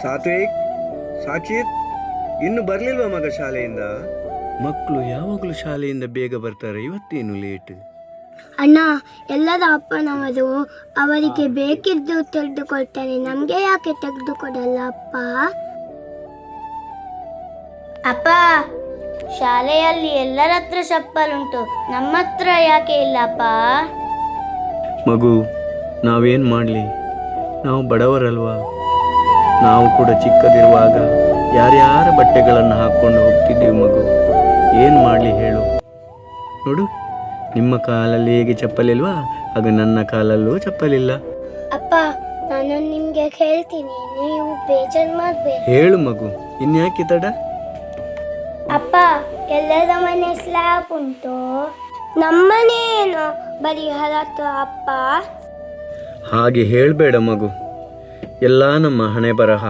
ಸಾತ್ವಿಕ್, ಸಾಕ್ಷಿತ್ ಇನ್ನು ಬರ್ಲಿಲ್ವಾ ಮಗ ಶಾಲೆಯಿಂದ? ಮಕ್ಕಳು ಯಾವಾಗಲೂ ಶಾಲೆಯಿಂದ ಬೇಗ ಬರ್ತಾರೆ, ಇವತ್ತೇನು ಲೇಟ್? ಅಣ್ಣ, ಎಲ್ಲರ ಅಪ್ಪನವರು ಅವರಿಗೆ ಬೇಕಿದ್ದು ತೆಗೆದುಕೊಳ್ತಾನೆ, ನಮಗೆ ಯಾಕೆ ತೆಗೆದುಕೊಡಲ್ಲ ಅಪ್ಪ? ಅಪ್ಪ, ಶಾಲೆಯಲ್ಲಿ ಎಲ್ಲರ ಹತ್ರ ಚಪ್ಪಲ್ ಉಂಟು, ನಮ್ಮ ಹತ್ರ ಯಾಕೆ ಇಲ್ಲಪ್ಪ? ಮಗು, ನಾವೇನು ಮಾಡಲಿ, ನಾವು ಬಡವರಲ್ವಾ? ನಾವು ಕೂಡ ಚಿಕ್ಕದಿರುವಾಗ ಯಾರ್ಯಾರ ಬಟ್ಟೆಗಳನ್ನು ಹಾಕ್ಕೊಂಡು ಹೋಗ್ತಿದ್ದೀವಿ ಮಗು. ಏನು ಮಾಡಲಿ ಹೇಳು? ನೋಡು, ನಿಮ್ಮ ಕಾಲಲ್ಲಿ ಹೇಗೆ ಚಪ್ಪಲಿಲ್ವಾ ಹಾಗೆ ನನ್ನ ಕಾಲಲ್ಲೂ ಚಪ್ಪಲಿಲ್ಲ. ಅಪ್ಪ, ನಾನು ನಿಮ್ಗೆ ಹೇಳ್ತೀನಿ, ನೀವು ಬೇಜಾರು ಮಾಡಬೇಡಿ. ಹೇಳು ಮಗು, ಇನ್ಯಾಕೆ ತಡ? ಅಪ್ಪ, ಎಲ್ಲರ ಮನೆ ಸ್ಲ್ಯಾಬ್ ಉಂಟು, ನಮ್ಮನೆ ಏನು ಬರೀ ಹರತ್ತು ಅಪ್ಪ. ಹಾಗೆ ಹೇಳಬೇಡ ಮಗು, ಎಲ್ಲ ನಮ್ಮ ಹಣೆ ಬರಹ.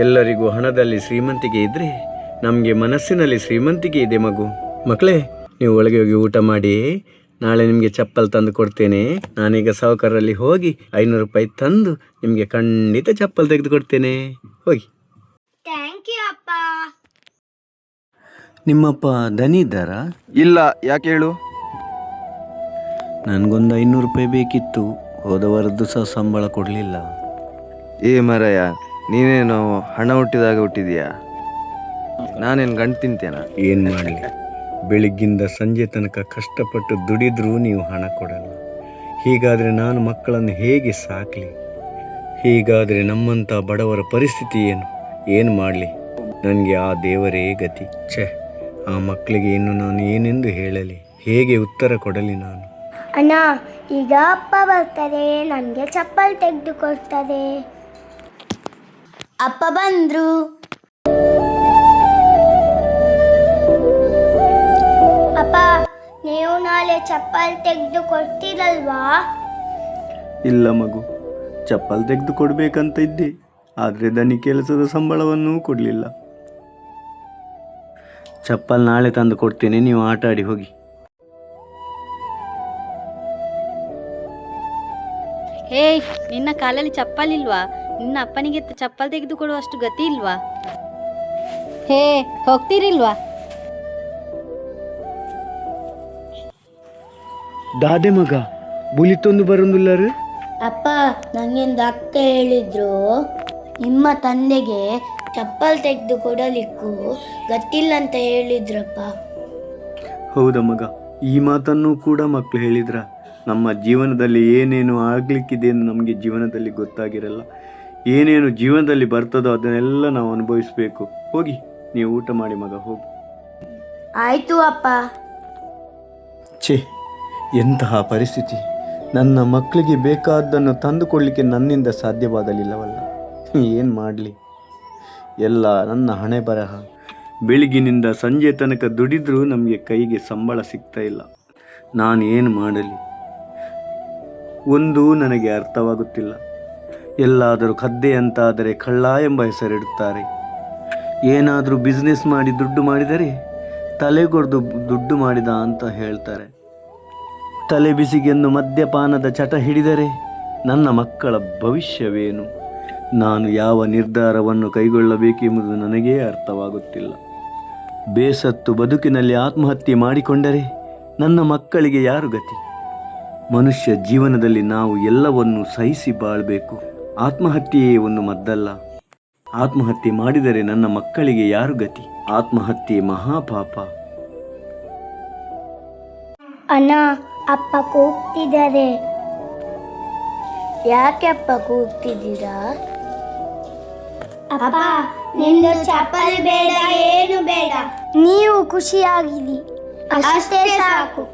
ಎಲ್ಲರಿಗೂ ಹಣದಲ್ಲಿ ಶ್ರೀಮಂತಿಕೆ ಇದ್ದರೆ ನಮಗೆ ಮನಸ್ಸಿನಲ್ಲಿ ಶ್ರೀಮಂತಿಕೆ ಇದೆ ಮಗು. ಮಕ್ಕಳೇ, ನೀವು ಒಳಗೆ ಹೋಗಿ ಊಟ ಮಾಡಿ, ನಾಳೆ ನಿಮಗೆ ಚಪ್ಪಲ್ ತಂದು ಕೊಡ್ತೇನೆ. ನಾನೀಗ ಸಾವುಕಾರರಲ್ಲಿ ಹೋಗಿ 500 ರೂಪಾಯಿ ತಂದು ನಿಮಗೆ ಖಂಡಿತ ಚಪ್ಪಲ್ ತೆಗೆದು ಕೊಡ್ತೇನೆ. ಹೋಗಿ. ಥ್ಯಾಂಕ್ ಯು ಅಪ್ಪ. ನಿಮ್ಮಪ್ಪ ದನಿ ಇದ್ದಾರಾ? ಇಲ್ಲ, ಯಾಕೆ ಹೇಳು? ನನಗೊಂದು 500 ರೂಪಾಯಿ ಬೇಕಿತ್ತು, ಹೋದ ವಾರದ್ದು ಸಹ ಸಂಬಳ ಕೊಡಲಿಲ್ಲ. ಏ ಮರಯ್ಯ, ನೀನೇನು ಹಣ ಹುಟ್ಟಿದಾಗ ಹುಟ್ಟಿದೀಯಾ? ನಾನೇನು ಗಂಟು ತಿಂತೇನ? ಏನು ಮಾಡಲಿ, ಬೆಳಿಗ್ಗಿಂದ ಸಂಜೆ ತನಕ ಕಷ್ಟಪಟ್ಟು ದುಡಿದ್ರೂ ನೀವು ಹಣ ಕೊಡಲ್ಲ. ಹೀಗಾದರೆ ನಾನು ಮಕ್ಕಳನ್ನು ಹೇಗೆ ಸಾಕಲಿ? ಹೀಗಾದರೆ ನಮ್ಮಂಥ ಬಡವರ ಪರಿಸ್ಥಿತಿ ಏನು ಮಾಡಲಿ? ನನಗೆ ಆ ದೇವರೇ ಗತಿ. ಛೆ, ಆ ಮಕ್ಕಳಿಗೆ ಇನ್ನು ನಾನು ಏನೆಂದು ಹೇಳಲಿ, ಹೇಗೆ ಉತ್ತರ ಕೊಡಲಿ ನಾನು? ಅಣ್ಣ, ಈಗ ಅಪ್ಪ ಬರ್ತಾರೆ, ನನಗೆ ಚಪ್ಪಲ್ ತೆಗೆದು ಕೊಡ್ತಾರೆ. ಅಪ್ಪ ಬಂದ್ರು. ಅಪ್ಪ, ನೀವು ನಾಳೆ ಚಪ್ಪಲ್ ತೆಗೆದು ಕೊಡ್ತೀರಲ್ವಾ? ಇಲ್ಲ ಮಗು, ಚಪ್ಪಲ್ ತೆಗೆದು ಕೊಡಬೇಕಂತ ಇದ್ದೆ, ಆದರೆ ದನಿ ಕೆಲಸದ ಸಂಬಳವನ್ನೂ ಕೊಡಲಿಲ್ಲ. ಚಪ್ಪಲ್ ನಾಳೆ ತಂದು ಕೊಡ್ತೇನೆ, ನೀವು ಆಟ ಆಡಿ ಹೋಗಿ. ಹೇ, ನಿನ್ನ ಕಾಲಲ್ಲಿ ಚಪ್ಪಲ್ ಇಲ್ವಾ? ನಿನ್ನ ಅಪ್ಪನಿಗೆ ಚಪ್ಪಲ್ ತೆಗೆದು ಕೊಡುವಷ್ಟು ಗತಿ ಇಲ್ವಾ? ಹೇ, ಹೋಗ್ತೀರಿಲ್ವಾ? ದಾದೆ ಮಗ, ಬುಲಿತೊಂದು ಬರೋದಿಲ್ಲರು? ಅಪ್ಪ, ನನಗೆಂದು ಅಕ್ಕ ಹೇಳಿದ್ರು, ನಿಮ್ಮ ತಂದೆಗೆ ಚಪ್ಪಲ್ ತೆಗೆದು ಕೊಡಲಿಕ್ಕೂ ಗೊತ್ತಿಲ್ಲ ಅಂತ ಹೇಳಿದ್ರಪ್ಪ. ಹೌದ ಮಗ, ಈ ಮಾತನ್ನು ಕೂಡ ಮಕ್ಕಳು ಹೇಳಿದ್ರ? ನಮ್ಮ ಜೀವನದಲ್ಲಿ ಏನೇನು ಆಗಲಿಕ್ಕಿದೆ ಎಂದು ನಮಗೆ ಜೀವನದಲ್ಲಿ ಗೊತ್ತಾಗಿರಲ್ಲ. ಏನೇನು ಜೀವನದಲ್ಲಿ ಬರ್ತದೋ ಅದನ್ನೆಲ್ಲ ನಾವು ಅನುಭವಿಸಬೇಕು. ಹೋಗಿ, ನೀವು ಊಟ ಮಾಡಿ ಮಗ, ಹೋಗಿ. ಆಯ್ತು ಅಪ್ಪ. ಛೇ, ಎಂತಹ ಪರಿಸ್ಥಿತಿ! ನನ್ನ ಮಕ್ಕಳಿಗೆ ಬೇಕಾದ್ದನ್ನು ತಂದುಕೊಳ್ಳಲಿಕ್ಕೆ ನನ್ನಿಂದ ಸಾಧ್ಯವಾಗಲಿಲ್ಲವಲ್ಲ. ಏನು ಮಾಡಲಿ? ಎಲ್ಲ ನನ್ನ ಹಣೆ ಬರಹ. ಬೆಳಗಿನಿಂದ ಸಂಜೆ ತನಕ ದುಡಿದ್ರೂ ನಮಗೆ ಕೈಗೆ ಸಂಬಳ ಸಿಗ್ತಾ ಇಲ್ಲ. ನಾನು ಏನು ಮಾಡಲಿ? ಒಂದೂ ನನಗೆ ಅರ್ಥವಾಗುತ್ತಿಲ್ಲ. ಎಲ್ಲಾದರೂ ಕದ್ದೆ ಅಂತಾದರೆ ಕಳ್ಳ ಎಂಬ ಹೆಸರಿಡುತ್ತಾರೆ. ಏನಾದರೂ ಬಿಸ್ನೆಸ್ ಮಾಡಿ ದುಡ್ಡು ಮಾಡಿದರೆ ತಲೆಗೊಡ್ದು ದುಡ್ಡು ಮಾಡಿದ ಅಂತ ಹೇಳ್ತಾರೆ. ತಲೆ ಬಿಸಿಗೆಂದು ಮದ್ಯಪಾನದ ಚಟ ಹಿಡಿದರೆ ನನ್ನ ಮಕ್ಕಳ ಭವಿಷ್ಯವೇನು? ನಾನು ಯಾವ ನಿರ್ಧಾರವನ್ನು ಕೈಗೊಳ್ಳಬೇಕೆಂಬುದು ನನಗೇ ಅರ್ಥವಾಗುತ್ತಿಲ್ಲ. ಬೇಸತ್ತು ಬದುಕಿನಲ್ಲಿ ಆತ್ಮಹತ್ಯೆ ಮಾಡಿಕೊಂಡರೆ ನನ್ನ ಮಕ್ಕಳಿಗೆ ಯಾರು ಗತಿ? ಮನುಷ್ಯ ಜೀವನದಲ್ಲಿ ನಾವು ಎಲ್ಲವನ್ನೂ ಸಹಿಸಿ ಬಾಳಬೇಕು. ಆತ್ಮಹತ್ಯೆಯೇ ಒಂದು ಮದ್ದಲ್ಲ. ಆತ್ಮಹತ್ಯೆ ಮಾಡಿದರೆ ನನ್ನ ಮಕ್ಕಳಿಗೆ ಯಾರು ಗತಿ? ಆತ್ಮಹತ್ಯೆ ಮಹಾಪಾಪ. ಅಣ್ಣ, ಅಪ್ಪ ಕೂಗ್ತಿದ್ದಾರೆ. ಯಾಕೆ ಅಪ್ಪ ಕೂಗ್ತಿದ್ದೀರಾ? ಅಪ್ಪ, ನಿಂದು ಚಪ್ಪಲ್ ಬೇಡ, ಏನು ಬೇಡ, ನೀವು ಖುಷಿಯಾಗಿರಿ, ಅಷ್ಟೇ ಸಾಕು.